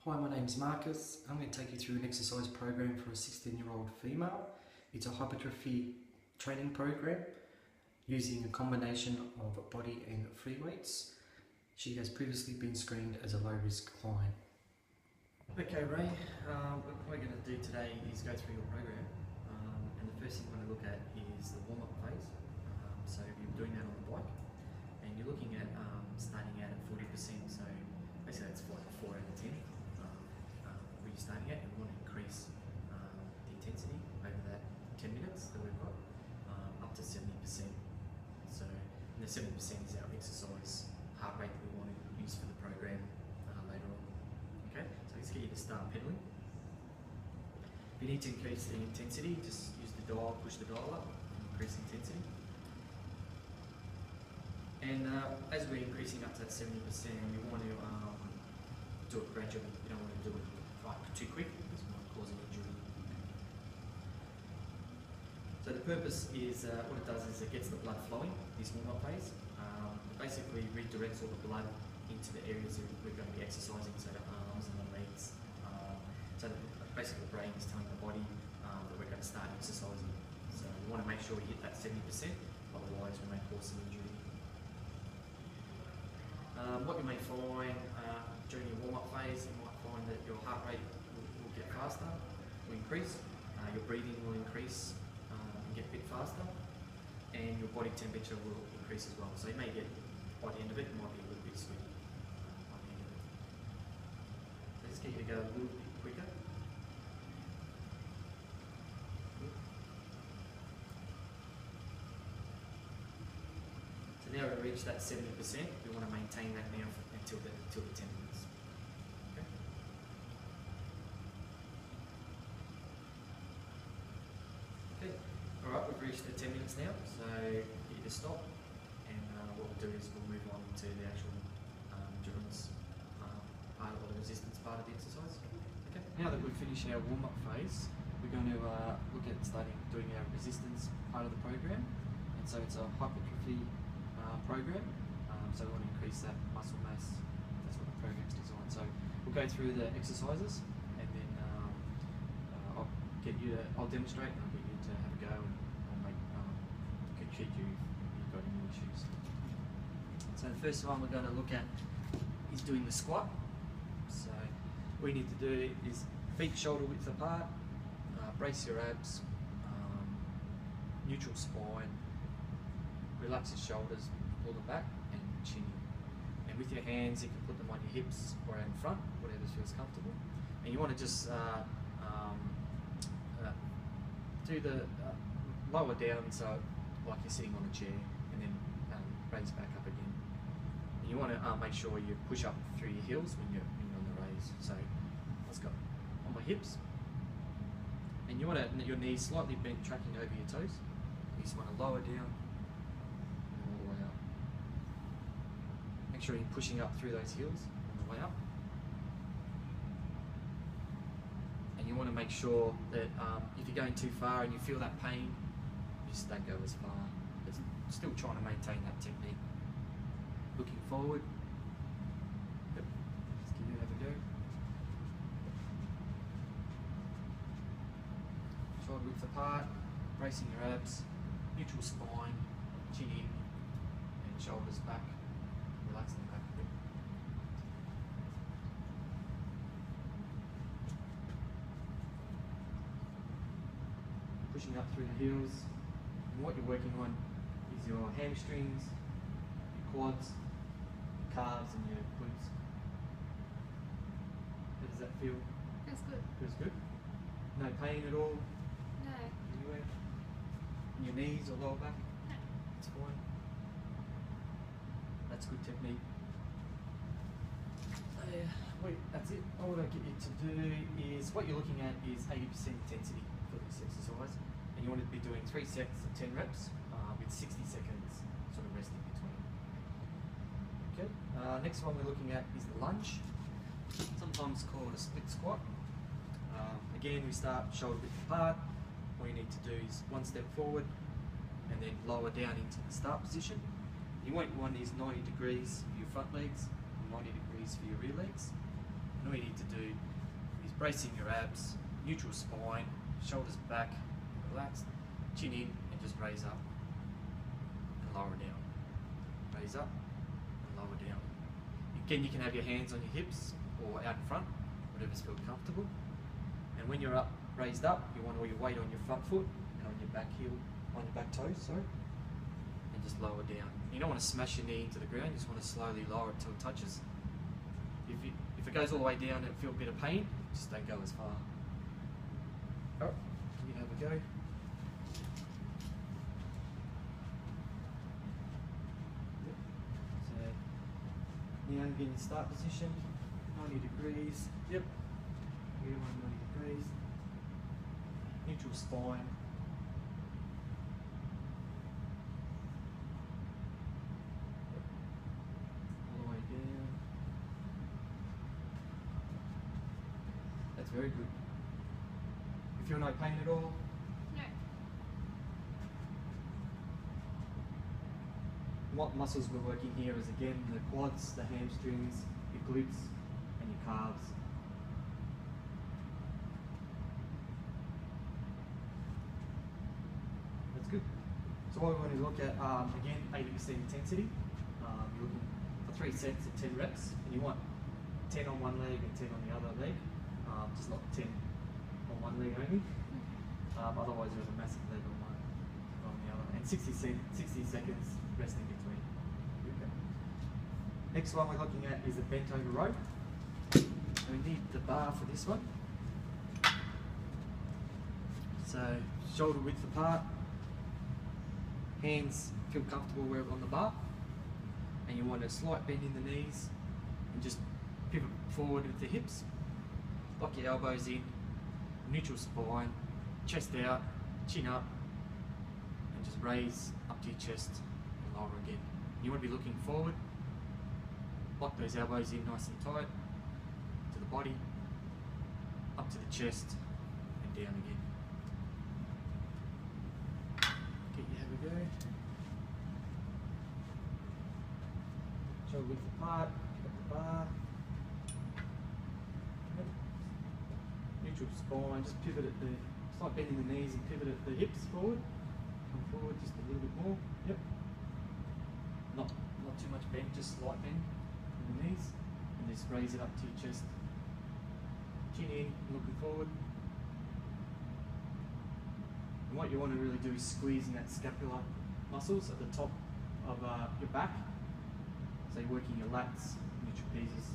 Hi, my name's Marcus. I'm going to take you through an exercise program for a 16-year-old female. It's a hypertrophy training program using a combination of body and free weights. She has previously been screened as a low-risk client. Okay, Ray, what we're going to do today is go through your program, and the first thing we're going to look at is the warm-up phase. So you're doing that on the bike, and you're looking at starting out at 40%, so basically that's like a 4 out of 10 where you're starting at, and we want to increase the intensity over that 10 minutes that we've got up to 70%. So and the 70% is our exercise heart rate that we want to use for the program later on. Okay, so let's get you to start pedaling. If you need to increase the intensity, just use the dial, push the dial up, increase the intensity. And as we're increasing up to that 70%, you want to do it gradually. You don't want to do it too quick because it might cause an injury. So the purpose is, what it does is it gets the blood flowing, this warm-up phase. It basically redirects all the blood into the areas that we're going to be exercising, so the arms and the legs. So basically the brain is telling the body that we're going to start exercising. So we want to make sure we hit that 70%, otherwise we may cause some injury. What you may find during your warm-up phase, you might find that your heart rate will get faster, will increase, your breathing will increase and get a bit faster, and your body temperature will increase as well. So you may get, by the end of it, you might be a little bit sweaty by the end of it. So just get you to go a little bit quicker. So now we've reached that 70%, we want to maintain that now until the 10 minutes. Okay. Okay, alright, we've reached the 10 minutes now, so get you to stop, and what we'll do is we'll move on to the actual endurance part of the resistance part of the exercise. Okay. Now that we've finished our warm-up phase, we're going to look at starting doing our resistance part of the program, and so it's a hypertrophy program, so we want to increase that muscle mass. That's what the program's designed. So we'll go through the exercises, and then I'll demonstrate, and I'll get you to have a go, and I'll cheat you if you've got any issues. So the first one we're going to look at is doing the squat. So what you need to do is feet shoulder width apart, brace your abs, neutral spine, relax your shoulders, pull them back, and chin in. And with your hands, you can put them on your hips or in front, whatever feels comfortable. And you want to just do the lower down, so like you're sitting on a chair, and then raise back up again. And you want to make sure you push up through your heels when you're on the raise. So let's go on my hips, and you want your knees slightly bent, tracking over your toes. You just want to lower down. Make sure you're pushing up through those heels on the way up. And you want to make sure that if you're going too far and you feel that pain, you just don't go as far. But still trying to maintain that technique. Looking forward. Yep. Just give it a go. Shoulder width apart, bracing your abs, neutral spine, chin in, and shoulders back. Relaxing back a bit. Pushing up through the heels. And what you're working on is your hamstrings, your quads, your calves, and your glutes. How does that feel? Feels good. Feels good? No pain at all? No. Anywhere? In your knees or lower back? No. It's fine. That's good technique. Wait, that's it. All I get you to do is, what you're looking at is 80% intensity for this exercise, and you want to be doing 3 sets of 10 reps with 60 seconds sort of rest in between. Okay. Next one we're looking at is the lunge, sometimes called a split squat. Again, we start shoulder width apart. All you need to do is 1 step forward and then lower down into the start position. You want one is 90 degrees for your front legs, and 90 degrees for your rear legs. And all you need to do bracing your abs, neutral spine, shoulders back, relaxed, chin in, and just raise up and lower down. Raise up and lower down. Again, you can have your hands on your hips or out in front, whatever's feel comfortable. And when you're up, raised up, you want all your weight on your front foot and on your back heel, on your back toes, sorry, and just lower down. You don't want to smash your knee into the ground, you just want to slowly lower it till it touches. If it goes all the way down and feel a bit of pain, just don't go as far. Alright, you have a go. So now get in start position, 90 degrees, yep. Here, 190 degrees. Neutral spine. All the way down. That's very good. You feel no pain at all? No. What muscles we're working here is again the quads, the hamstrings, your glutes, and your calves. That's good. So what we want to look at, again, 80% intensity. You're looking for 3 sets of 10 reps, and you want 10 on one leg and 10 on the other leg, just not 10 on one leg only. Otherwise there's a massive leg on one on the other. And 60 seconds rest in between. Okay. Next one we're looking at is a bent over row. So we need the bar for this one. So shoulder width apart, hands feel comfortable wherever on the bar, and you want a slight bend in the knees and just pivot forward with the hips. Lock your elbows in, neutral spine, chest out, chin up, and just raise up to your chest and lower again. You want to be looking forward, lock those elbows in nice and tight, to the body, up to the chest, and down again. Okay, here we go. Shoulder width apart, pick up the bar. Neutral spine, just pivot at the, slight bend in the knees and pivot at the hips forward. Come forward just a little bit more, yep. Not too much bend, just slight bend in the knees. And just raise it up to your chest. Chin in, looking forward. And what you want to really do is squeeze in that scapular muscles at the top of your back. So you're working your lats and your trapezes.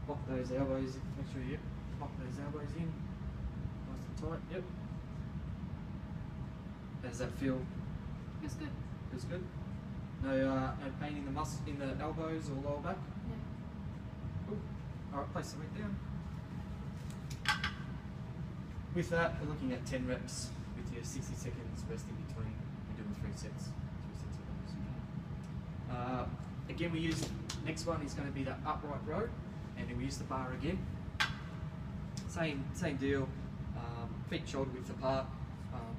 Lock those elbows, make sure you lock those elbows in, nice and tight, yep. How does that feel? Feels good. Feels good? No pain in the muscle, in the elbows or lower back? Yeah. Cool. Alright, place the weight down. With that, we're looking at 10 reps with your 60 seconds rest in between. We're doing 3 sets of those. Again, we use, next one is going to be the upright row, and then we use the bar again. Same deal, feet shoulder width apart.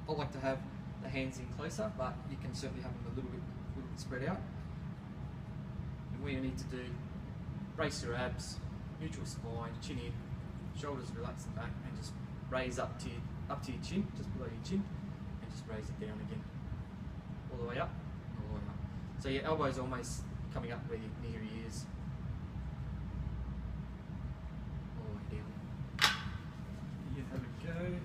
I like to have the hands in closer, but you can certainly have them a little bit spread out. And what you need to do, brace your abs, neutral spine, chin in, shoulders relax the back, and just raise up to your chin, just below your chin, and just raise it down again. All the way up, all the way up. So your elbows almost coming up where near your ears. All the way down. You have a go.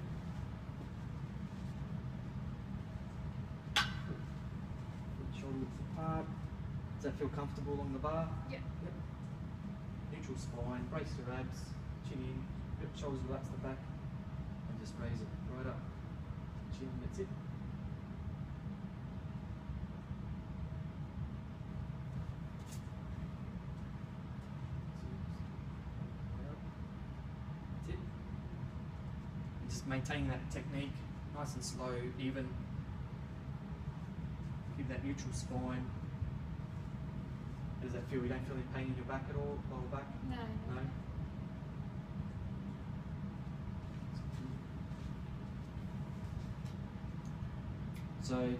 Shoulder width apart. Does that feel comfortable along the bar? Yep. Yep. Neutral spine, brace your abs, chin in, yep, shoulders relax the back, and just raise it right up. Chin, that's it. That's it. And just maintain that technique, nice and slow, even. Give that neutral spine. How does that feel? You don't feel any pain in your back at all, lower back? No. No? So,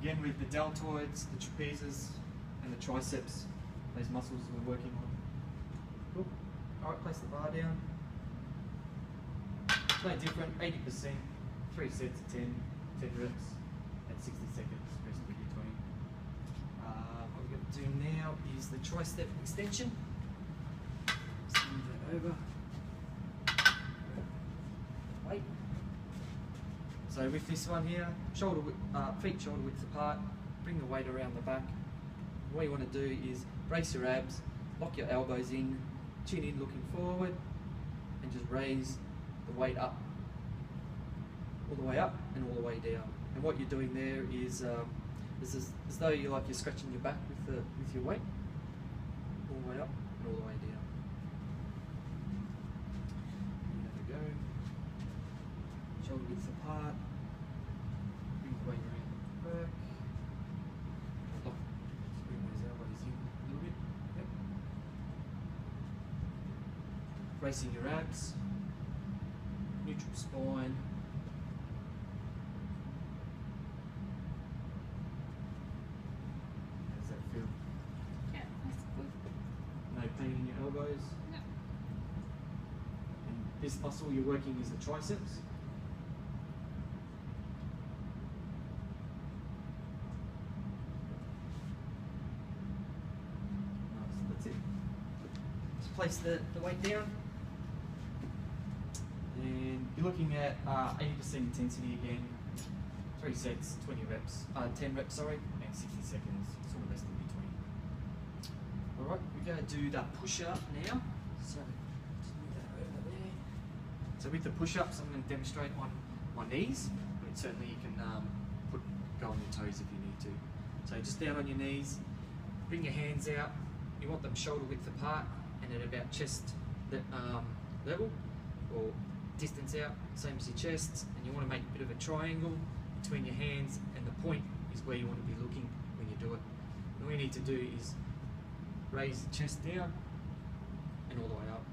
again with the deltoids, the trapezes, and the triceps, those muscles we're working on. Cool. Alright, place the bar down. play different, 80%, 3 sets of 10 reps, and 60 seconds rest in between. What we're going to do now is the tricep extension. Just move that over. Weight. So with this one here, feet shoulder width apart, bring the weight around the back. What you want to do is brace your abs, lock your elbows in, chin in looking forward, and just raise the weight up. All the way up and all the way down. And what you're doing there is as though you're scratching your back with your weight. All the way up and all the way down. There we go. Shoulder width apart. Bring the weight around the back. Lock. Bring those elbows in a little bit. Yep. Bracing your abs. Neutral spine. How does that feel? Yeah, that's good. No pain in your elbows? No. And this muscle you're working is the triceps. Nice, that's it. Just place the weight down. And you're looking at 80% intensity again, 3 sets, 20 reps, 10 reps, sorry, and 60 seconds, sort of rest in between. Alright, we're going to do the push-up now. So, just move that over there. So with the push-ups, I'm going to demonstrate on my knees, but certainly you can go on your toes if you need to. So just down on your knees, bring your hands out, you want them shoulder width apart and at about chest level, or distance out, same as your chest, and you want to make a bit of a triangle between your hands, and the point is where you want to be looking when you do it. And all you need to do is raise the chest down and all the way up.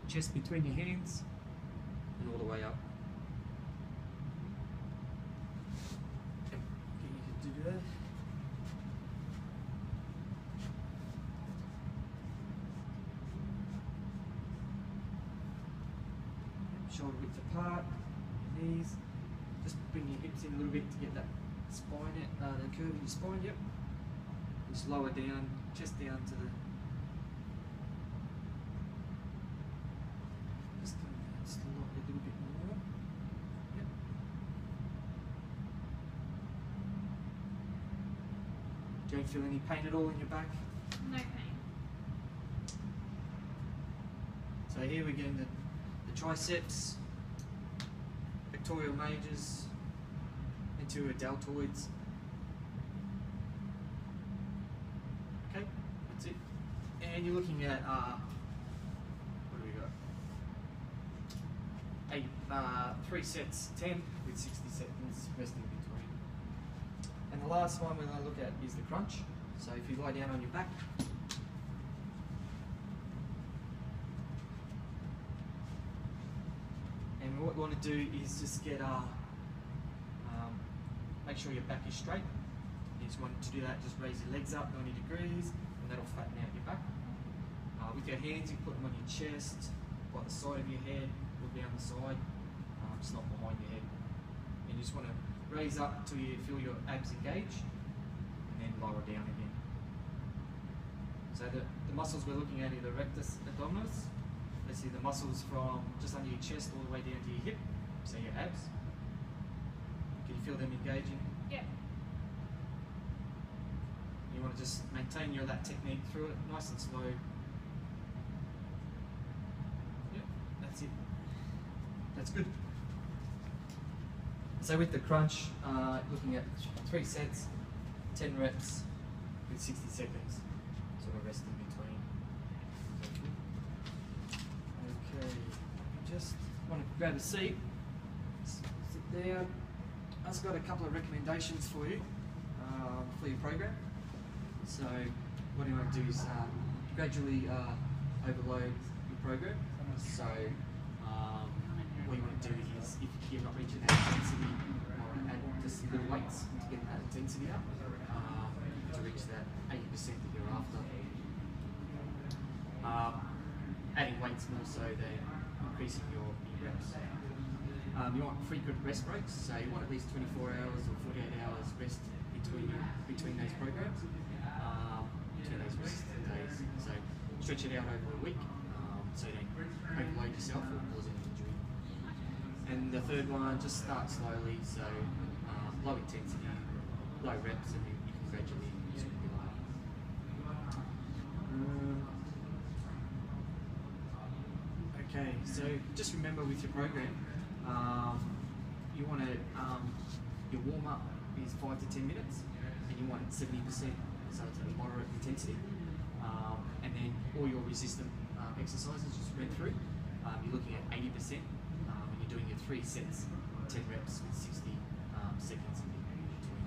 Chest between your hands and all the way up. Yep. You can do that. Shoulder width apart, knees. Just bring your hips in a little bit to get that spine, the curve in your spine. Yep. Just lower down, chest down to the. Just come down slowly a little bit more. Yep. Do you feel any pain at all in your back? No pain. So here we're getting the triceps, pectoral majors, anterior deltoids. Okay, that's it. And you're looking at what do we got? 3 sets, 10 with 60 seconds rest in between. And the last one we're going to look at is the crunch. So if you lie down on your back. And what we want to do is just get make sure your back is straight. You just want to do that, just raise your legs up 90 degrees, and that'll flatten out your back. With your hands, you put them on your chest, by the side of your head, or down the side, just not behind your head. And you just want to raise up till you feel your abs engage, and then lower down again. So the muscles we're looking at are the rectus abdominis. Let's see the muscles from just under your chest all the way down to your hip, so your abs. Can you feel them engaging? Yeah. You want to just maintain that technique through it, nice and slow. Yep, that's it. That's good. So with the crunch, looking at 3 sets, 10 reps with 60 seconds, sort of rest in between. Okay, just want to grab a seat, sit down. I've just got a couple of recommendations for you for your program. So what you want to do is gradually overload your program. So what you want to do is, if you're not reaching that intensity, add just little weights to get that intensity up to reach that 80% that you're after. Adding weight weights more so than increasing your reps. You want frequent rest breaks, so you want at least 24 hours or 48 hours rest between those programs, between those resistant days. So stretch it out over a week, so you don't overload yourself or cause any injury. And the third one, just start slowly, so low intensity, low reps, and you can gradually sort of build up. Okay, so just remember with your program, you want to, your warm up is 5 to 10 minutes, and you want it 70%, so it's at a moderate intensity. And then all your resistant exercises just went through, you're looking at 80%, and you're doing your 3 sets, 10 reps with 60 seconds in between.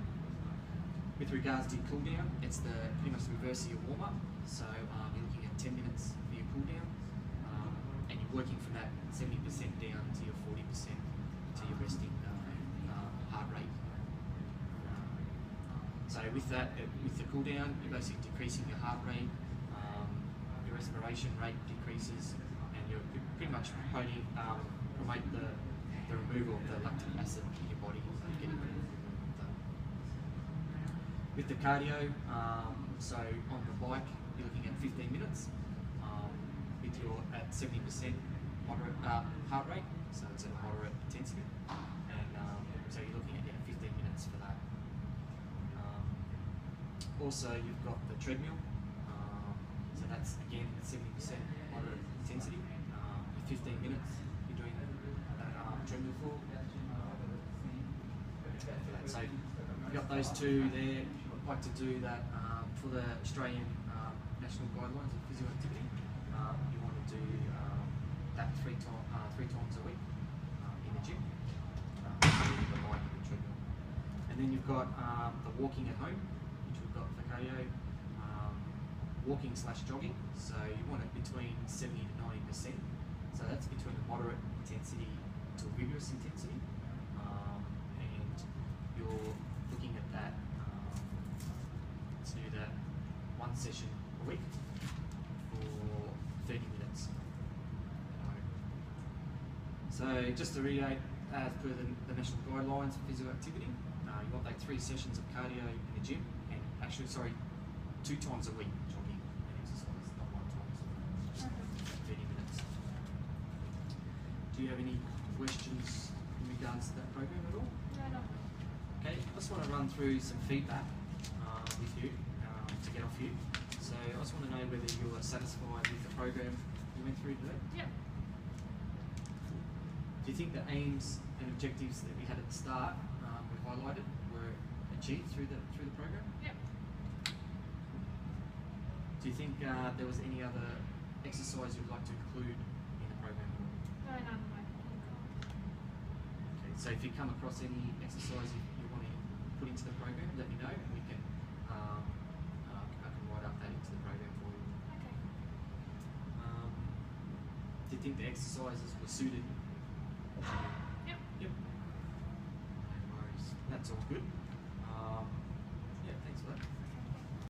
With regards to your cool down, it's pretty much the reverse of your warm up. So you're looking at 10 minutes for your cool down, and you're working from that 70% down to your 40% to your resting heart rate. So with that, with the cool down, you're basically decreasing your heart rate, your respiration rate decreases, and you're pretty much promote the removal of the lactic acid in your body, so you're getting rid of that. With the cardio, so on the bike, you're looking at 15 minutes with your at 70% moderate heart rate, so it's at a moderate intensity, and so you're looking at 15 minutes for that. Also, you've got the treadmill, so that's again 70% moderate intensity with 15 minutes. You're doing that treadmill for. So you've got those two there. I'd like to do that for the Australian National Guidelines of Physical Activity. You want to do that three times a week in the gym, the bike and the treadmill. And then you've got the walking at home, which we've got for cardio, walking / jogging. So you want it between 70 to 90%. So that's between a moderate intensity to a vigorous intensity, and you're looking at that to do that one session a week for 30 minutes. So just to reiterate, as per the national guidelines for physical activity, you want like 3 sessions of cardio in the gym, and actually, 2 times a week jogging and exercise, not 1 time, 30 minutes. Do you have any questions in regards to that program at all? No, not really. Okay, I just want to run through some feedback with you to get off you. So I just want to know whether you are satisfied with the program you went through today. Yep. Do you think the aims and objectives that we had at the start we've highlighted were achieved through the program? Yep. Do you think there was any other exercise you'd like to include in the program? No, none of my people. Okay, so if you come across any exercise you want to put into the program, let me know, and we can I can write up that into the program for you. Okay. Do you think the exercises were suited? Yep. Yep. No worries. That's all good. Yeah, thanks for that.